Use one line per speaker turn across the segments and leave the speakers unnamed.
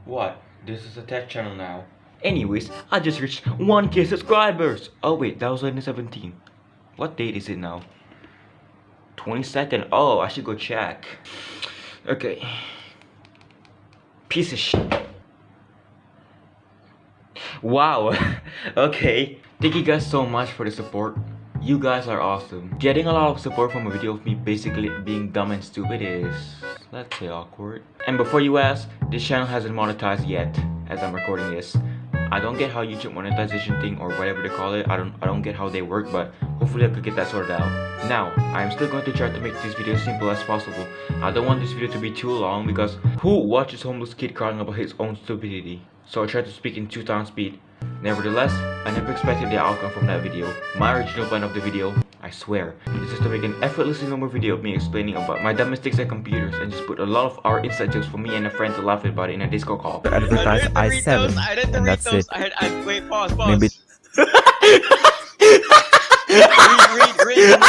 What? This is a tech channel now. Anyways, I just reached 1K subscribers! Oh wait, that was only 17. What date is it now? 22nd. Oh, I should go check. Okay. Piece of shit. Wow. Okay. Thank you guys so much for the support. You guys are awesome. Getting a lot of support from a video of me basically being dumb and stupid is, let's say, awkward. And before you ask, this channel hasn't monetized yet as I'm recording this. I don't get how YouTube monetization thing or whatever they call it. I don't get how they work, but hopefully I could get that sorted out. Now, I'm still going to try to make this video as simple as possible. I don't want this video to be too long because who watches homeless kid crying about his own stupidity? So I try to speak in 2x speed. Nevertheless, I never expected the outcome from that video. My original plan of the video, I swear, is just to make an effortlessly normal video of me explaining about my dumb mistakes at computers and just put a lot of our inside jokes for me and a friend to laugh about it in a Disco call.
Advertise i7 and that's it.
Wait, pause.
Maybe
read.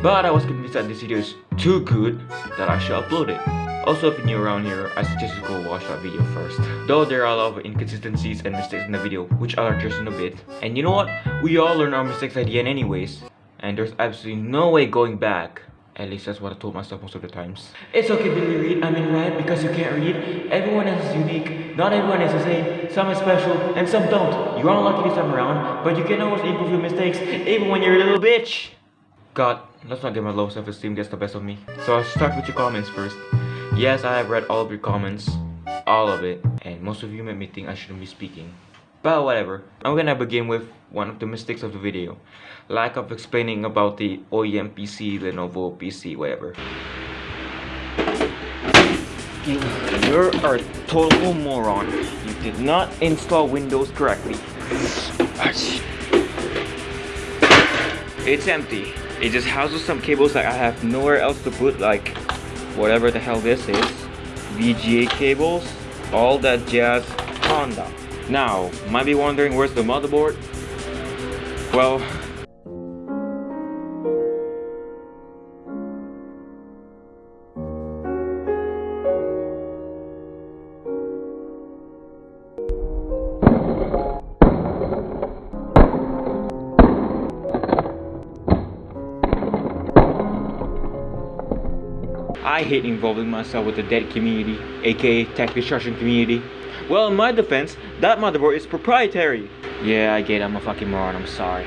But I was convinced that this video is too good that I should upload it. Also, if you're new around here, I suggest you go watch that video first. Though there are a lot of inconsistencies and mistakes in the video, which I'll address in a bit. And you know what? We all learn our mistakes at the end anyways. And there's absolutely no way going back. At least that's what I told myself most of the times. It's okay, Billy Reed. I mean, right? Because you can't read. Everyone else is unique. Not everyone is the same. Some is special, and some don't. You're unlucky this time around, but you can always improve your mistakes, even when you're a little bitch. God, let's not get my low self-esteem gets the best of me. So I'll start with your comments first. Yes, I have read all of your comments. All of it. And most of you made me think I shouldn't be speaking. But whatever. I'm gonna begin with one of the mistakes of the video. Lack of explaining about the OEM PC, Lenovo PC, whatever. You're a total moron. You did not install Windows correctly. It's empty. It just houses some cables that I have nowhere else to put, like whatever the hell this is. VGA cables, all that jazz. Honda. Now, might be wondering where's the motherboard? Well, I hate involving myself with the dead community, aka tech destruction community. Well, in my defense, that motherboard is proprietary. Yeah, I get it, I'm a fucking moron, I'm sorry.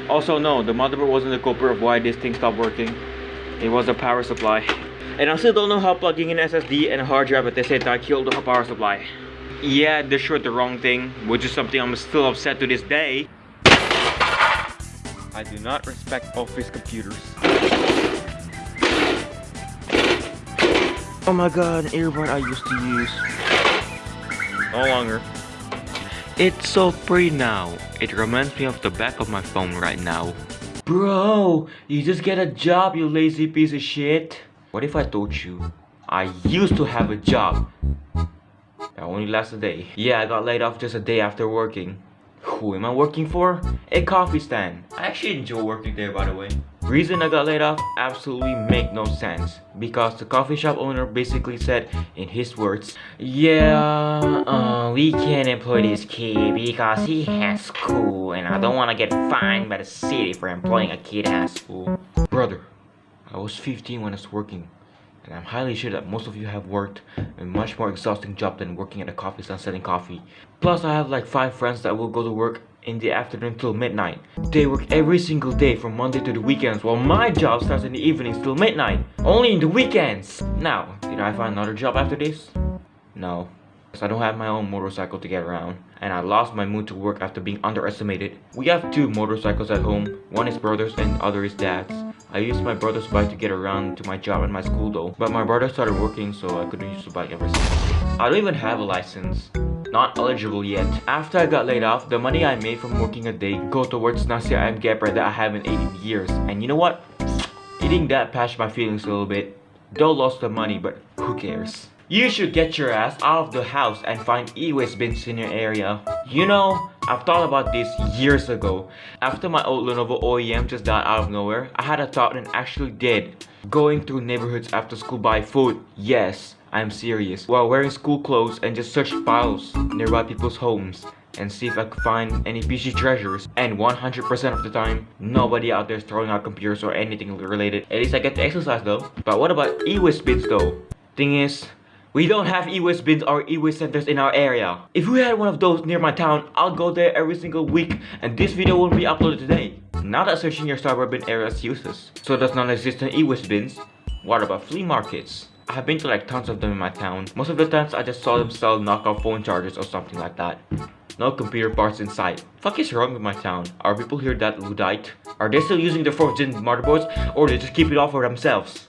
Also, no, the motherboard wasn't the culprit of why this thing stopped working. It was the power supply. And I still don't know how plugging in SSD and a hard drive at the same time killed the power supply. Yeah, they showed the wrong thing, which is something I'm still upset to this day. I do not respect office computers. Oh my god, an earbud I used to use. No longer. It's so pretty now. It reminds me of the back of my phone right now. Bro, you just get a job, you lazy piece of shit. What if I told you I used to have a job that only lasts a day? Yeah, I got laid off just a day after working. Who am I working for? A coffee stand. I actually enjoy working there, by the way. Reason I got laid off absolutely make no sense, because the coffee shop owner basically said in his words, yeah, we can't employ this kid because he has school and I don't want to get fined by the city for employing a kid at school. Brother, I was 15 when I was working, and I'm highly sure that most of you have worked a much more exhausting job than working at a coffee stand selling coffee. Plus, I have like 5 friends that will go to work in the afternoon till midnight. They work every single day from Monday to the weekends, while my job starts in the evenings till midnight, only in the weekends. Now, did I find another job after this? No, because I don't have my own motorcycle to get around, and I lost my mood to work after being underestimated. We have 2 motorcycles at home. One is brother's and the other is dad's. I used my brother's bike to get around to my job and my school though, but my brother started working, so I couldn't use the bike ever since. I don't even have a license. Not eligible yet. After I got laid off, the money I made from working a day go towards nasi ayam geprek that I haven't eaten in years. And you know what? Eating that patched my feelings a little bit. Though lost the money, but who cares? You should get your ass out of the house and find e-waste bins in your area. You know, I've thought about this years ago. After my old Lenovo OEM just died out of nowhere, I had a thought and actually did. Going through neighborhoods after school buy food. Yes, I'm serious. While wearing school clothes and just search files nearby people's homes and see if I could find any PC treasures. And 100% of the time, nobody out there is throwing out computers or anything related. At least I get to exercise though. But what about e-waste bins though? Thing is, we don't have e-waste bins or e-waste centers in our area. If we had one of those near my town, I'll go there every single week and this video won't be uploaded today. Now that searching your suburban area is useless. So does non-existent e-waste bins? What about flea markets? I have been to like tons of them in my town. Most of the times I just saw them sell knockoff phone chargers or something like that. No computer parts in sight. Fuck is wrong with my town? Are people here that Luddite? Are they still using their 4th gen motherboards or they just keep it all for themselves?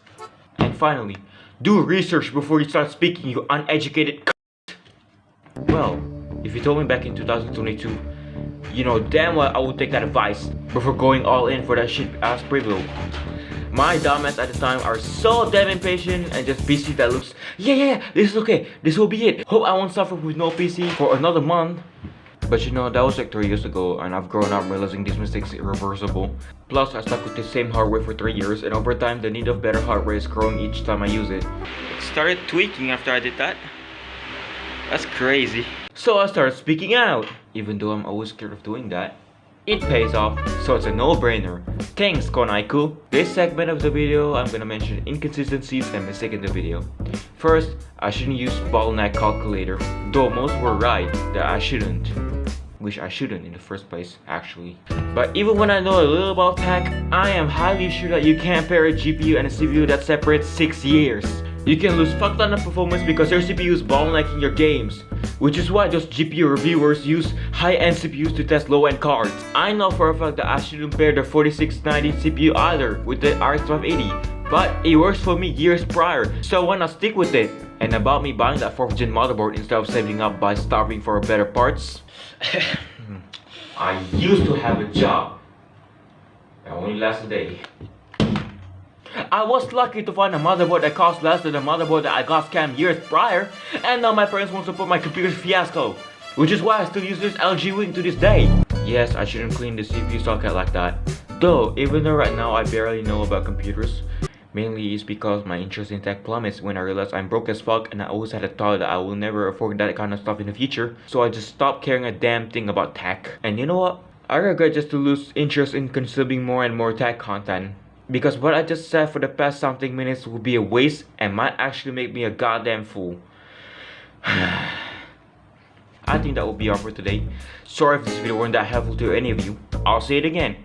And finally, do research before you start speaking, you uneducated c***. Well, if you told me back in 2022, you know damn well I would take that advice before going all in for that shit ass preview. My dumbass at the time are so damn impatient and just PC that looks, yeah, this is okay, this will be it. Hope I won't suffer with no PC for another month. But you know, that was like 3 years ago and I've grown up realizing these mistakes are irreversible. Plus, I stuck with the same hardware for 3 years and over time, the need of better hardware is growing each time I use it. It started tweaking after I did that. That's crazy. So I started speaking out, even though I'm always scared of doing that. It pays off, so it's a no-brainer. Thanks, Konaiku. This segment of the video, I'm gonna mention inconsistencies and mistakes in the video. First, I shouldn't use bottleneck calculator, though most were right that I shouldn't. Which I shouldn't in the first place, actually. But even when I know a little about tech, I am highly sure that you can't pair a GPU and a CPU that separates 6 years. You can lose fuck ton of performance because your CPU is bottlenecking your games. Which is why those GPU reviewers use high-end CPUs to test low-end cards. I know for a fact that I shouldn't pair the 4690 CPU either with the RX 580. But it works for me years prior, so why not stick with it? And about me buying that 4th gen motherboard instead of saving up by starving for better parts. I used to have a job. It only lasts a day. I was lucky to find a motherboard that cost less than the motherboard that I got scammed years prior, and now my parents won't support my computer's fiasco, which is why I still use this LG Wing to this day. Yes, I shouldn't clean the CPU socket like that. Though, even though right now I barely know about computers, mainly it's because my interest in tech plummets when I realized I'm broke as fuck and I always had a thought that I will never afford that kind of stuff in the future, so I just stopped caring a damn thing about tech. And you know what? I regret just to lose interest in consuming more and more tech content. Because what I just said for the past something minutes would be a waste and might actually make me a goddamn fool. I think that will be all for today. Sorry if this video weren't that helpful to any of you. I'll say it again.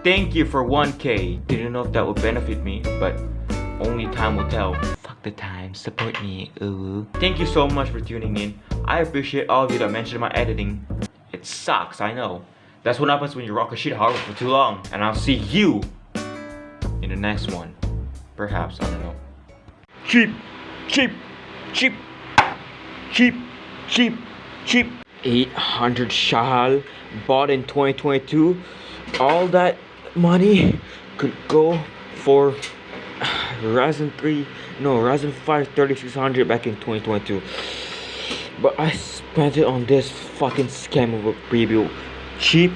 Thank you for 1K. Didn't know if that would benefit me, but only time will tell. Fuck the time, support me, ooh. Thank you so much for tuning in. I appreciate all of you that mentioned my editing. It sucks, I know. That's what happens when you rock a shit hardware for too long. And I'll see you in the next one. Perhaps, I don't know. Cheap. 800 shahal bought in 2022. All that money could go for Ryzen 5 3600 back in 2022. But I spent it on this fucking scam of a preview. Cheap.